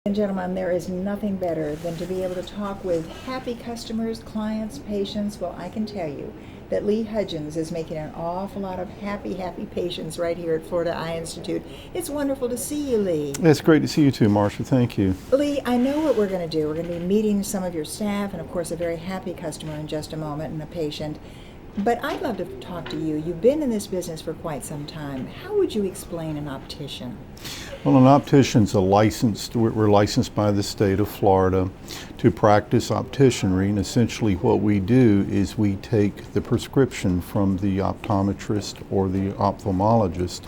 And gentlemen, there is nothing better than to be able to talk with happy customers, clients, patients. Well, I can tell you that Lee Hudgins is making an awful lot of happy patients right here at Florida Eye Institute. It's wonderful to see you, Lee. It's great to see you too, Marsha. Thank you. Lee, I know what we're going to do. We're going to be meeting some of your staff and, of course, a very happy customer in just a moment and a patient. But I'd love to talk to you. You've been in this business for quite some time. How would you explain an optician? Well, an optician's we're licensed by the state of Florida to practice opticianry, and essentially what we do is we take the prescription from the optometrist or the ophthalmologist,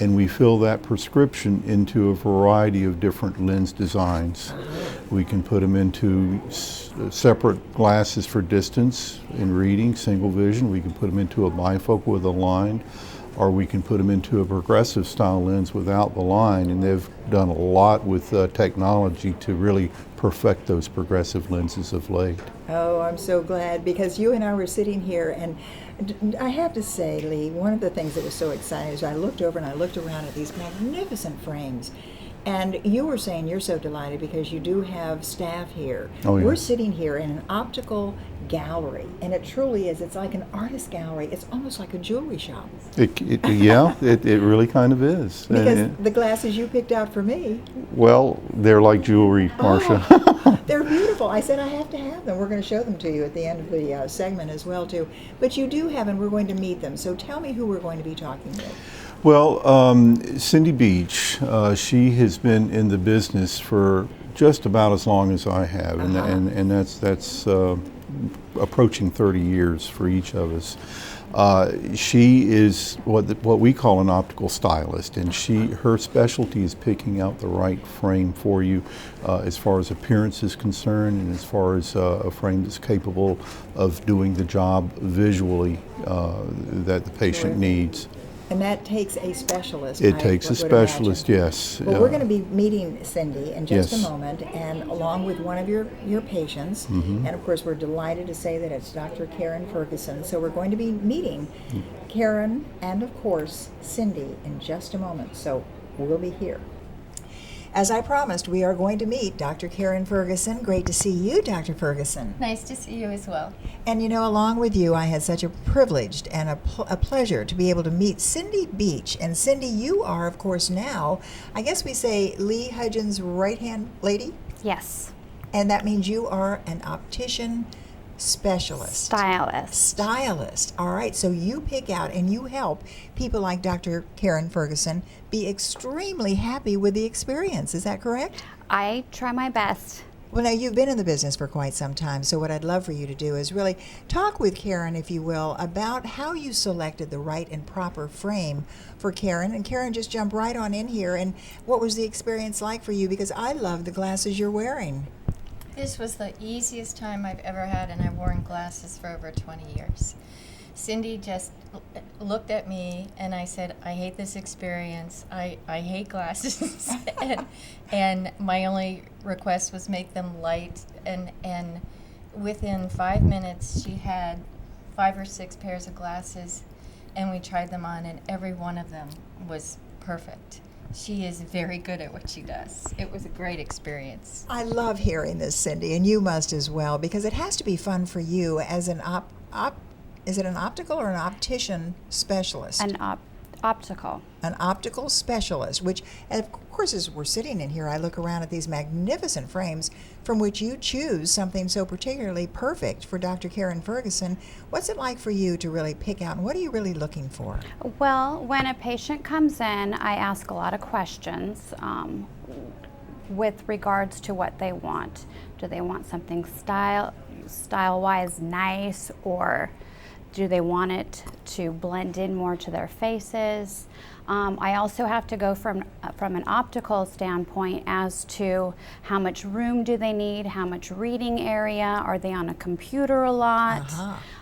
and we fill that prescription into a variety of different lens designs. We can put them into separate glasses for distance and reading, single vision. We can put them into a bifocal with a line, or we can put them into a progressive style lens without the line, and they've done a lot with technology to really perfect those progressive lenses of late. Oh, I'm so glad, because you and I were sitting here, and I have to say, Lee, one of the things that was so exciting is I looked over and I looked around at these magnificent frames. And you were saying you're so delighted because you do have staff here. Oh, yeah. We're sitting here in an optical gallery, and it truly is. It's like an artist gallery. It's almost like a jewelry shop. It really kind of is. Because the glasses you picked out for me. Well, they're like jewelry, Marsha. Oh, they're beautiful. I said I have to have them. We're going to show them to you at the end of the segment as well, too. But you do have, and we're going to meet them. So tell me who we're going to be talking with. Well, Cindy Beach, she has been in the business for just about as long as I have, and that's approaching 30 years for each of us. She is what we call an optical stylist, and her specialty is picking out the right frame for you as far as appearance is concerned, and as far as a frame that's capable of doing the job visually that the patient needs. And that takes a specialist. It takes a specialist, yes. Well, we're going to be meeting Cindy in just a moment, and along with one of your patients. And of course, we're delighted to say that it's Dr. Karen Ferguson. So we're going to be meeting Karen and, of course, Cindy in just a moment. So we'll be here. As I promised, we are going to meet Dr. Karen Ferguson. Great to see you, Dr. Ferguson. Nice to see you as well. And you know, along with you, I had such a privilege and a pleasure to be able to meet Cindy Beach. And Cindy, you are, of course, now, I guess we say Lee Hudgins' right-hand lady? Yes. And that means you are an optician specialist. Stylist. All right. So you pick out and you help people like Dr. Karen Ferguson be extremely happy with the experience. Is that correct? I try my best. Well, now, you've been in the business for quite some time, so what I'd love for you to do is really talk with Karen, if you will, about how you selected the right and proper frame for Karen. And Karen, just jump right on in here. And what was the experience like for you? Because I love the glasses you're wearing. This was the easiest time I've ever had, and I've worn glasses for over 20 years. Cindy just looked at me, and I said, I hate this experience. I hate glasses. and my only request was make them light. And within 5 minutes, she had 5 or 6 pairs of glasses, and we tried them on, and every one of them was perfect. She is very good at what she does. It was a great experience. I love hearing this, Cindy, and you must as well, because it has to be fun for you as an is it an optical or an optician specialist? Optical. An optical specialist, which, of course, as we're sitting in here, I look around at these magnificent frames from which you choose something so particularly perfect for Dr. Karen Ferguson. What's it like for you to really pick out, and what are you really looking for? Well, when a patient comes in, I ask a lot of questions with regards to what they want. Do they want something style-wise nice, or do they want it to blend in more to their faces? I also have to go from an optical standpoint as to how much room do they need, how much reading area, are they on a computer a lot,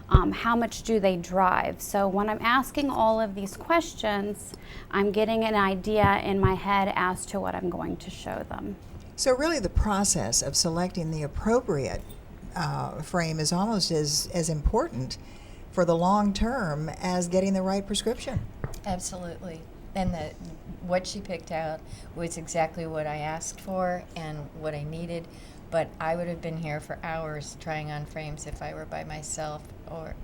how much do they drive? So when I'm asking all of these questions, I'm getting an idea in my head as to what I'm going to show them. So really the process of selecting the appropriate frame is almost as important for the long term as getting the right prescription. Absolutely. what she picked out was exactly what I asked for and what I needed. But I would have been here for hours trying on frames if I were by myself or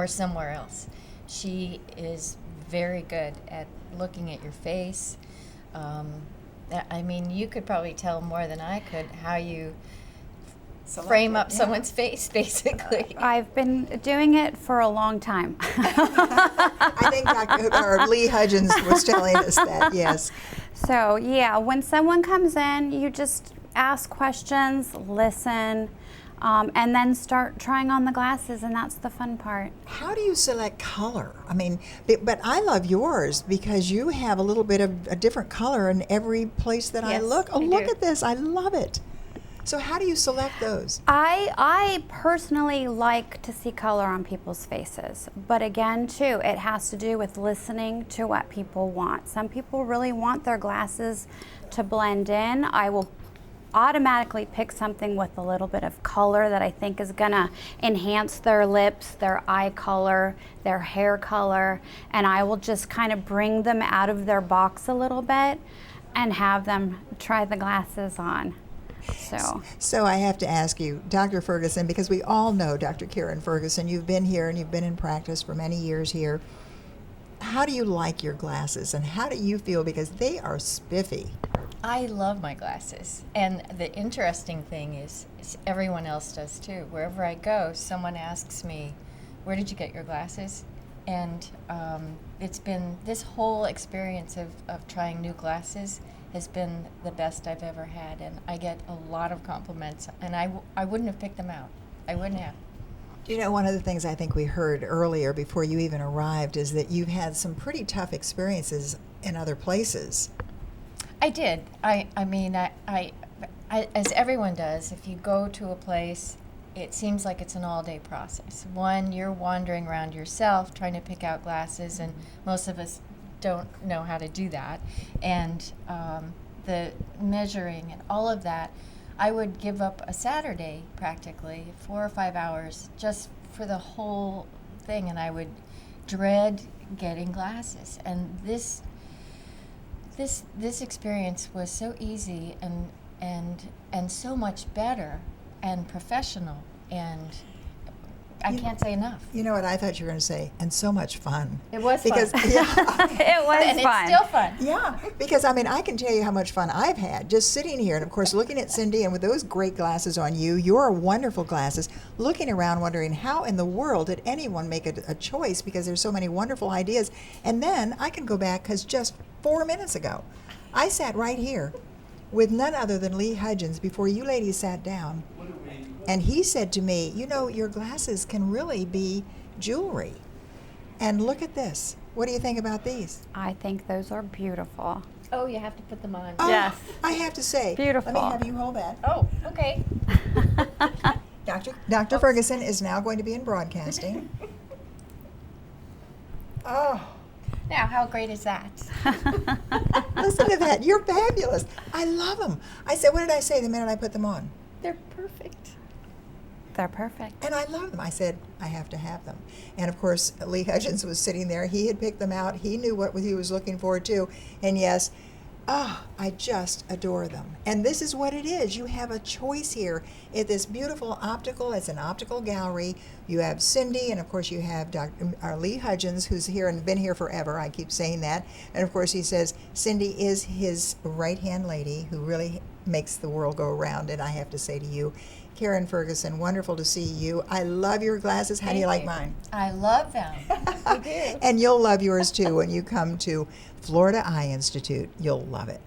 somewhere else. She is very good at looking at your face. I mean, you could probably tell more than I could how you frame up someone's face, basically. I've been doing it for a long time. I think Lee Hudgins was telling us that, yes. So yeah, when someone comes in, you just ask questions, listen, and then start trying on the glasses, and that's the fun part. How do you select color? I mean, but I love yours because you have a little bit of a different color in every place that I Yes, look. Oh, I look do. at this. I love it. So how do you select those? I personally like to see color on people's faces, but again, too, it has to do with listening to what people want. Some people really want their glasses to blend in. I will automatically pick something with a little bit of color that I think is gonna enhance their lips, their eye color, their hair color, and I will just kind of bring them out of their box a little bit and have them try the glasses on. So I have to ask you, Dr. Ferguson, because we all know Dr. Karen Ferguson. You've been here and you've been in practice for many years here. How do you like your glasses and how do you feel? Because they are spiffy. I love my glasses. And the interesting thing is everyone else does too. Wherever I go, someone asks me, where did you get your glasses? And it's been this whole experience of trying new glasses has been the best I've ever had, and I get a lot of compliments, and I wouldn't have picked them out. I wouldn't have. You know, one of the things I think we heard earlier before you even arrived is that you've had some pretty tough experiences in other places. I did. I mean, as everyone does, if you go to a place, it seems like it's an all-day process. One, you're wandering around yourself trying to pick out glasses, and most of us don't know how to do that. And the measuring and all of that, I would give up a Saturday practically, 4 or 5 hours, just for the whole thing, and I would dread getting glasses. And this experience was so easy and so much better and professional, and I can't say enough. You know what I thought you were going to say? And so much fun. It was because, fun. Yeah, It was and fun. it's still fun. yeah, because I mean, I can tell you how much fun I've had just sitting here and, of course, looking at Cindy and with those great glasses on you, your wonderful glasses, looking around wondering how in the world did anyone make a choice because there's so many wonderful ideas. And then I can go back because just 4 minutes ago, I sat right here with none other than Lee Hudgins before you ladies sat down. And he said to me, you know, your glasses can really be jewelry. And look at this. What do you think about these? I think those are beautiful. Oh, you have to put them on. Oh, Yes. I have to say. Beautiful. Let me have you hold that. Oh, okay. Dr. Ferguson is now going to be in broadcasting. Oh, Now, how great is that? listen to that. You're fabulous. I love them. I said, what did I say the minute I put them on? They're perfect. They're perfect. And I love them. I said, I have to have them. And of course, Lee Hudgins was sitting there. He had picked them out. He knew what he was looking for too. And yes, I just adore them. And this is what it is. You have a choice here at this beautiful it's an optical gallery. You have Cindy, and of course you have our Lee Hudgins, who's here and been here forever. I keep saying that. And of course he says Cindy is his right-hand lady who really makes the world go around. And I have to say to you, Karen Ferguson, wonderful to see you. I love your glasses. How do you like mine? I love them. I do. And you'll love yours too when you come to Florida Eye Institute. You'll love it.